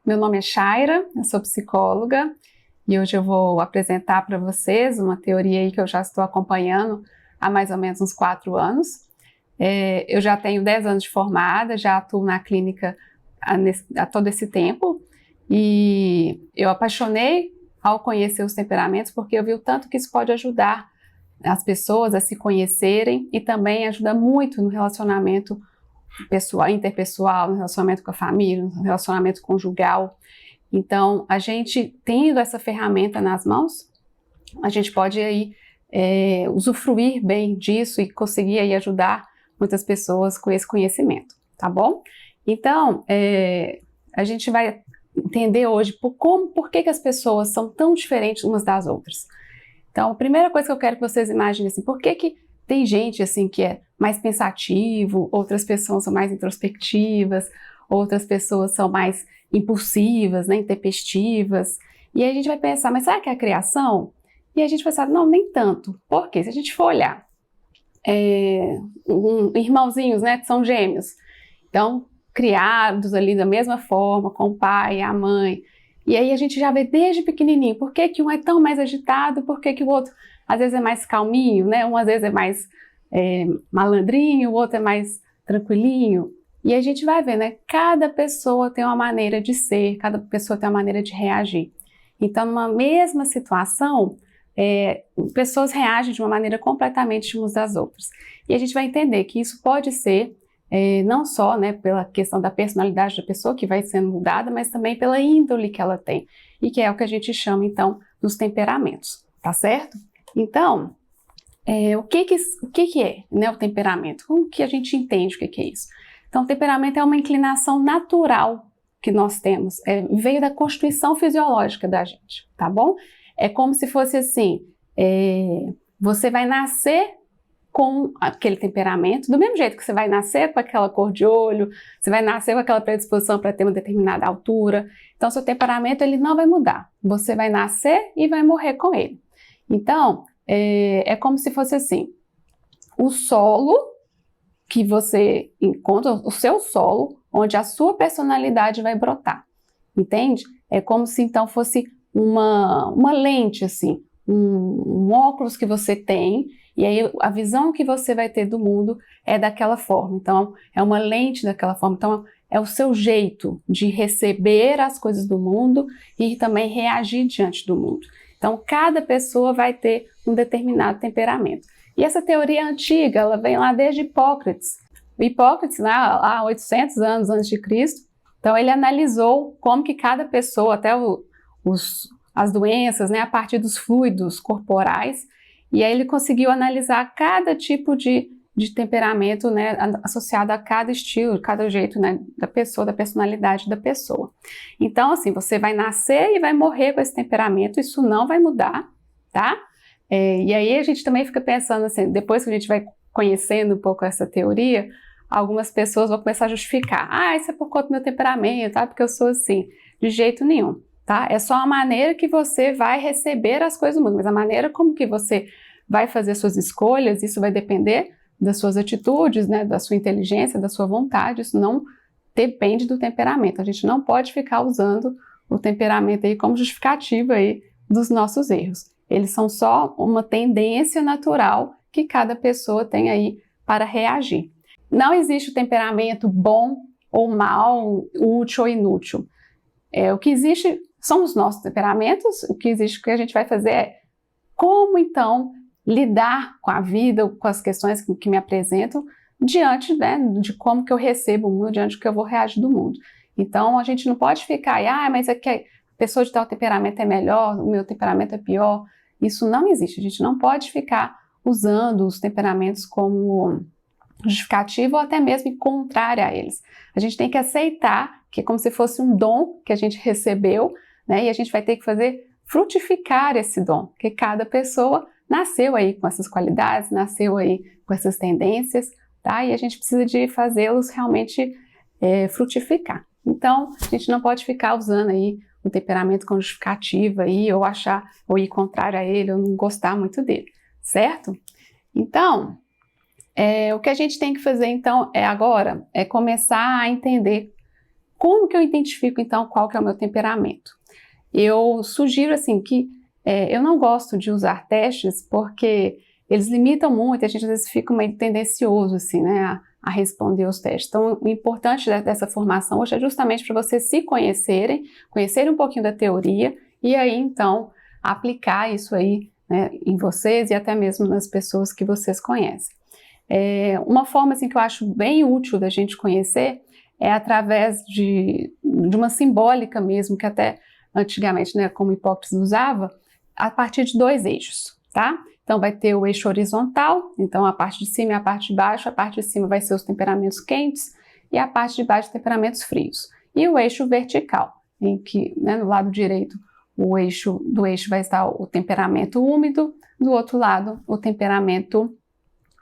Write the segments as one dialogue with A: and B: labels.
A: meu nome é Shaira, eu sou psicóloga e hoje eu vou apresentar para vocês uma teoria aí que eu já estou acompanhando há mais ou menos uns 4 anos. Eu já tenho 10 anos de formada, já atuo na clínica há todo esse tempo e eu apaixonei ao conhecer os temperamentos porque eu vi o tanto que isso pode ajudar as pessoas a se conhecerem e também ajuda muito no relacionamento pessoal, interpessoal, no relacionamento com a família, no relacionamento conjugal. Então, a gente tendo essa ferramenta nas mãos, a gente pode aí usufruir bem disso e conseguir aí ajudar muitas pessoas com esse conhecimento, tá bom? Então, a gente vai entender hoje por que as pessoas são tão diferentes umas das outras. Então, a primeira coisa que eu quero que vocês imaginem assim, por que tem gente assim que é mais pensativo, outras pessoas são mais introspectivas, outras pessoas são mais impulsivas, né, intempestivas. E aí a gente vai pensar, mas será que é a criação? E a gente vai pensar, não, nem tanto. Por quê? Se a gente for olhar, irmãozinhos, né, que são gêmeos, então, criados ali da mesma forma, com o pai e a mãe, e aí a gente já vê desde pequenininho, por que um é tão mais agitado, por que o outro às vezes é mais calminho, né, um às vezes é mais malandrinho, o outro é mais tranquilinho, e a gente vai ver, né, cada pessoa tem uma maneira de ser, cada pessoa tem uma maneira de reagir. Então, numa mesma situação, pessoas reagem de uma maneira completamente umas das outras. E a gente vai entender que isso pode ser não só, né, pela questão da personalidade da pessoa que vai sendo mudada, mas também pela índole que ela tem, e que é o que a gente chama, então, dos temperamentos, tá certo? Então, o que é, né, o temperamento? Como que a gente entende o que é isso? Então, o temperamento é uma inclinação natural que nós temos, veio da constituição fisiológica da gente, tá bom? É como se fosse assim, você vai nascer com aquele temperamento, do mesmo jeito que você vai nascer com aquela cor de olho, você vai nascer com aquela predisposição para ter uma determinada altura, então seu temperamento ele não vai mudar, você vai nascer e vai morrer com ele. Então, é como se fosse assim, o solo que você encontra, o seu solo, onde a sua personalidade vai brotar, entende? É como se então fosse uma lente assim, um óculos que você tem, e aí a visão que você vai ter do mundo é daquela forma, então é uma lente daquela forma, então é o seu jeito de receber as coisas do mundo e também reagir diante do mundo. Então cada pessoa vai ter um determinado temperamento. E essa teoria antiga, ela vem lá desde Hipócrates. O Hipócrates, né, há 800 anos antes de Cristo, então ele analisou como que cada pessoa, até as doenças, né, a partir dos fluidos corporais, e aí ele conseguiu analisar cada tipo de temperamento, né, associado a cada estilo, cada jeito, né, da pessoa, da personalidade da pessoa. Então, assim, você vai nascer e vai morrer com esse temperamento, isso não vai mudar, tá? E aí a gente também fica pensando assim, depois que a gente vai conhecendo um pouco essa teoria, algumas pessoas vão começar a justificar, isso é por conta do meu temperamento, tá? Porque eu sou assim, de jeito nenhum. Tá? É só a maneira que você vai receber as coisas do mundo, mas a maneira como que você vai fazer suas escolhas, isso vai depender das suas atitudes, né, da sua inteligência, da sua vontade, isso não depende do temperamento. A gente não pode ficar usando o temperamento aí como justificativa aí dos nossos erros. Eles são só uma tendência natural que cada pessoa tem aí para reagir. Não existe o temperamento bom ou mal, útil ou inútil. O que existe são os nossos temperamentos, o que existe, o que a gente vai fazer é como então lidar com a vida, com as questões que me apresentam diante, né, de como que eu recebo o mundo, diante do que eu vou reagir do mundo. Então a gente não pode ficar, mas é que a pessoa de tal temperamento é melhor, o meu temperamento é pior. Isso não existe, a gente não pode ficar usando os temperamentos como justificativo ou até mesmo contrária a eles. A gente tem que aceitar que é como se fosse um dom que a gente recebeu, né? E a gente vai ter que fazer frutificar esse dom, porque cada pessoa nasceu aí com essas qualidades, nasceu aí com essas tendências, tá? E a gente precisa de fazê-los realmente frutificar. Então, a gente não pode ficar usando aí o temperamento como justificativa aí, ou achar, ou ir contrário a ele, ou não gostar muito dele, certo? Então, o que a gente tem que fazer então agora é começar a entender Como que eu identifico, então, qual que é o meu temperamento? Eu sugiro, assim, que eu não gosto de usar testes porque eles limitam muito, a gente às vezes fica meio tendencioso, assim, né, a responder os testes. Então, o importante dessa formação hoje é justamente para vocês se conhecerem um pouquinho da teoria e aí, então, aplicar isso aí, né, em vocês e até mesmo nas pessoas que vocês conhecem. Uma forma, assim, que eu acho bem útil da gente conhecer é através de uma simbólica mesmo, que até antigamente, né, como Hipócrates usava, a partir de 2 eixos, tá? Então vai ter o eixo horizontal, então a parte de cima e a parte de baixo. A parte de cima vai ser os temperamentos quentes e a parte de baixo temperamentos frios. E o eixo vertical, em que, né, no lado direito do eixo vai estar o temperamento úmido, do outro lado o temperamento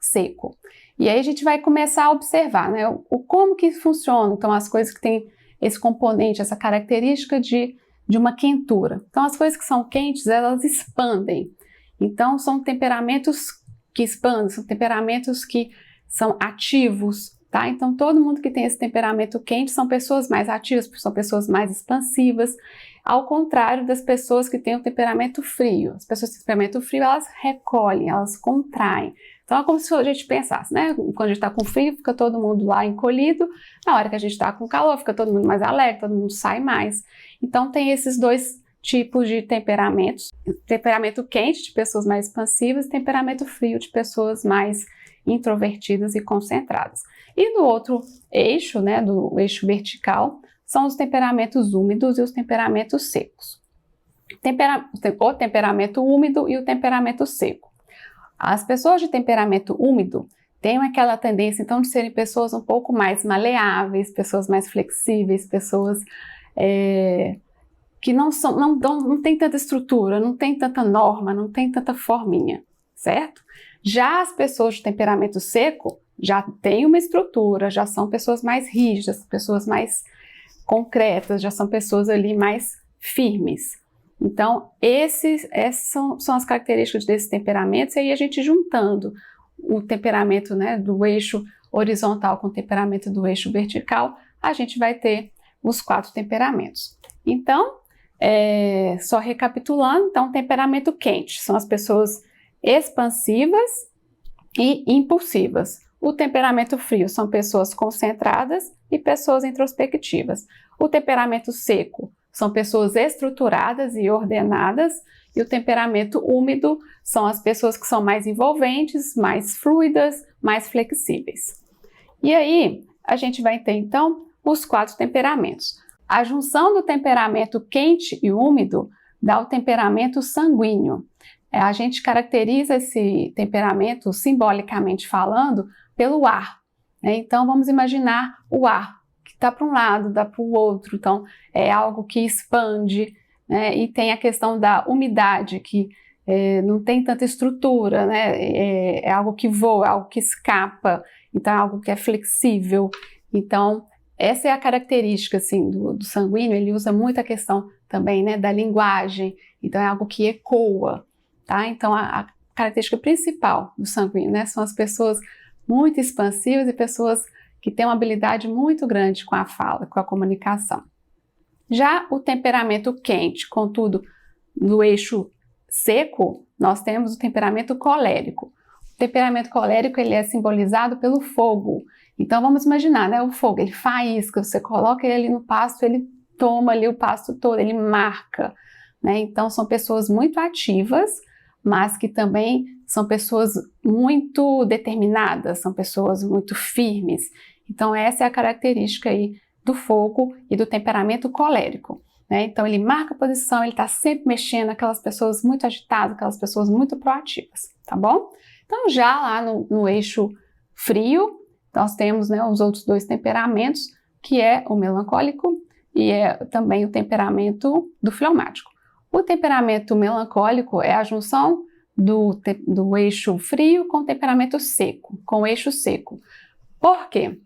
A: seco. E aí a gente vai começar a observar, né, como que funciona, então, as coisas que têm esse componente, essa característica de uma quentura. Então, as coisas que são quentes, elas expandem. Então, são temperamentos que expandem, são temperamentos que são ativos, tá? Então, todo mundo que tem esse temperamento quente são pessoas mais ativas, são pessoas mais expansivas, ao contrário das pessoas que têm o temperamento frio. As pessoas que têm temperamento frio, elas recolhem, elas contraem. Então, é como se a gente pensasse, né? Quando a gente está com frio, fica todo mundo lá encolhido. Na hora que a gente está com calor, fica todo mundo mais alegre, todo mundo sai mais. Então, tem esses 2 tipos de temperamentos. Temperamento quente, de pessoas mais expansivas, e temperamento frio, de pessoas mais introvertidas e concentradas. E do outro eixo, né, do eixo vertical, são os temperamentos úmidos e os temperamentos secos. O temperamento úmido e o temperamento seco. As pessoas de temperamento úmido têm aquela tendência, então, de serem pessoas um pouco mais maleáveis, pessoas mais flexíveis, pessoas que não tem tanta estrutura, não tem tanta norma, não tem tanta forminha, certo? Já as pessoas de temperamento seco já têm uma estrutura, já são pessoas mais rígidas, pessoas mais concretas, já são pessoas ali mais firmes. Então, essas são as características desses temperamentos, e aí a gente juntando o temperamento, né, do eixo horizontal com o temperamento do eixo vertical, a gente vai ter os 4 temperamentos. Então, só recapitulando, então, temperamento quente são as pessoas expansivas e impulsivas. O temperamento frio são pessoas concentradas e pessoas introspectivas. O temperamento seco são pessoas estruturadas e ordenadas, e o temperamento úmido são as pessoas que são mais envolventes, mais fluidas, mais flexíveis. E aí, a gente vai ter, então, os 4 temperamentos. A junção do temperamento quente e úmido dá o temperamento sanguíneo. A gente caracteriza esse temperamento, simbolicamente falando, pelo ar, né? Então, vamos imaginar o ar que está para um lado, dá para o outro, então é algo que expande, né? E tem a questão da umidade, que não tem tanta estrutura, né? É algo que voa, é algo que escapa, então é algo que é flexível. Então, essa é a característica, assim, do sanguíneo. Ele usa muito a questão também, né, da linguagem, então é algo que ecoa, tá? Então, a característica principal do sanguíneo, né, são as pessoas muito expansivas e pessoas que têm uma habilidade muito grande com a fala, com a comunicação. Já o temperamento quente, contudo, no eixo seco, nós temos o temperamento colérico. O temperamento colérico, ele é simbolizado pelo fogo. Então, vamos imaginar, né, o fogo, ele faísca, você coloca ele ali no pasto, ele toma ali o pasto todo, ele marca, né? Então, são pessoas muito ativas, mas que também são pessoas muito determinadas, são pessoas muito firmes. Então, essa é a característica aí do fogo e do temperamento colérico, né? Então, ele marca a posição, ele está sempre mexendo, aquelas pessoas muito agitadas, aquelas pessoas muito proativas, tá bom? Então, já lá no eixo frio, nós temos, né, os outros 2 temperamentos, que é o melancólico e é também o temperamento do fleumático. O temperamento melancólico é a junção do eixo frio com o temperamento seco, com o eixo seco. Por quê?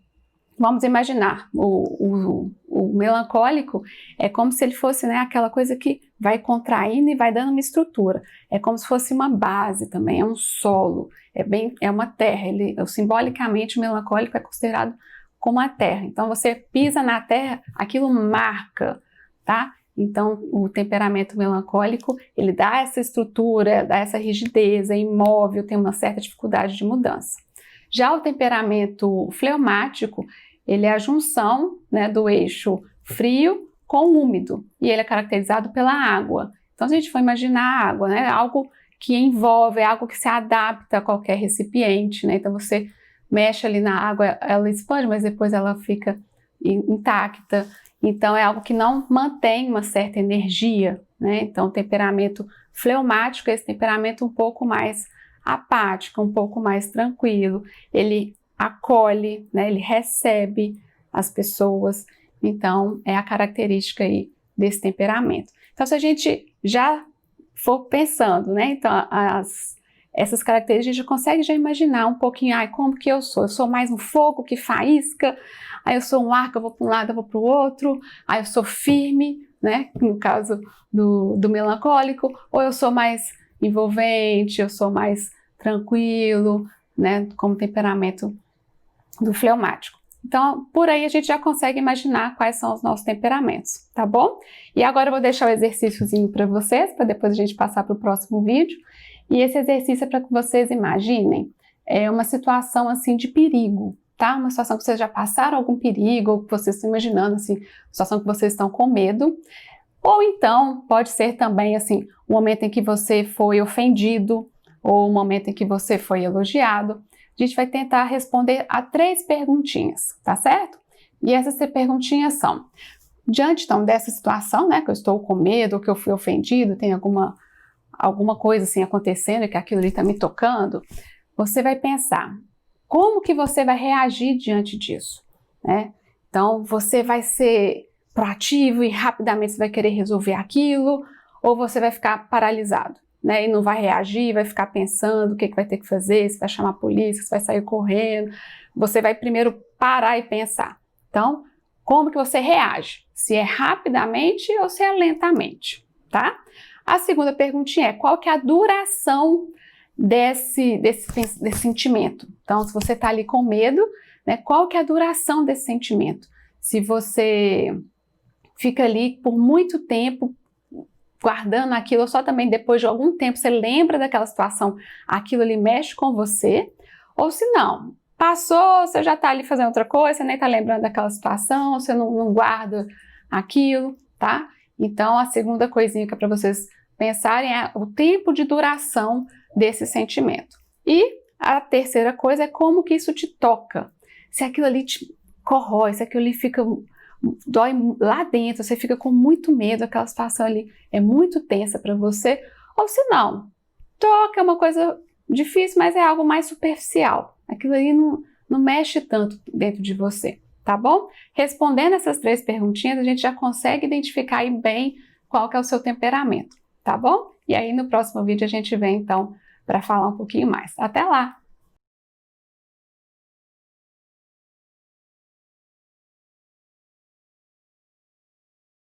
A: Vamos imaginar, o melancólico é como se ele fosse, né, aquela coisa que vai contraindo e vai dando uma estrutura. É como se fosse uma base também, é um solo, é uma terra. Simbolicamente, o melancólico é considerado como a terra. Então você pisa na terra, aquilo marca, tá? Então o temperamento melancólico, ele dá essa estrutura, dá essa rigidez, é imóvel, tem uma certa dificuldade de mudança. Já o temperamento fleumático, ele é a junção, né, do eixo frio com úmido, e ele é caracterizado pela água. Então, se a gente for imaginar a água, né, algo que envolve, é algo que se adapta a qualquer recipiente, né? Então você mexe ali na água, ela expande, mas depois ela fica intacta. Então é algo que não mantém uma certa energia, né? Então o temperamento fleumático é esse temperamento um pouco mais apático, um pouco mais tranquilo. Ele acolhe, né? Ele recebe as pessoas. Então é a característica aí desse temperamento. Então se a gente já for pensando, né? Então essas características a gente consegue já imaginar um pouquinho, como que eu sou? Eu sou mais um fogo que faísca, aí eu sou um ar que eu vou para um lado, eu vou para o outro, aí eu sou firme, né? No caso do melancólico, ou eu sou mais envolvente, eu sou mais tranquilo, né? Como temperamento do fleumático. Então, por aí a gente já consegue imaginar quais são os nossos temperamentos, tá bom? E agora eu vou deixar o exercíciozinho para vocês, para depois a gente passar para o próximo vídeo. E esse exercício é para que vocês imaginem uma situação assim de perigo, tá? Uma situação que vocês já passaram algum perigo, ou que vocês estão imaginando assim, situação que vocês estão com medo. Ou então, pode ser também assim, um momento em que você foi ofendido, ou um momento em que você foi elogiado. A gente vai tentar responder a 3 perguntinhas, tá certo? E essas 3 perguntinhas são: diante então dessa situação, né, que eu estou com medo, ou que eu fui ofendido, tem alguma coisa assim acontecendo, que aquilo ali está me tocando, você vai pensar, como que você vai reagir diante disso, né? Então, você vai ser proativo e rapidamente você vai querer resolver aquilo, ou você vai ficar paralisado, né? E não vai reagir, vai ficar pensando o que vai ter que fazer, se vai chamar a polícia, se vai sair correndo. Você vai primeiro parar e pensar. Então, como que você reage? Se é rapidamente ou se é lentamente, tá? A segunda perguntinha é: qual que é a duração desse sentimento? Então, se você está ali com medo, né, qual que é a duração desse sentimento? Se você fica ali por muito tempo guardando aquilo, ou só também depois de algum tempo você lembra daquela situação, aquilo ali mexe com você, ou se não, passou, você já está ali fazendo outra coisa, você nem está lembrando daquela situação, você não guarda aquilo, tá? Então, a segunda coisinha que é para vocês pensarem é o tempo de duração desse sentimento. E a terceira coisa é como que isso te toca. Se aquilo ali te corrói, se aquilo ali dói lá dentro, você fica com muito medo, aquela situação ali é muito tensa para você, ou se não, toca, é uma coisa difícil, mas é algo mais superficial. Aquilo ali não mexe tanto dentro de você, tá bom? Respondendo essas 3 perguntinhas, a gente já consegue identificar aí bem qual que é o seu temperamento, tá bom? E aí no próximo vídeo a gente vem então para falar um pouquinho mais. Até lá!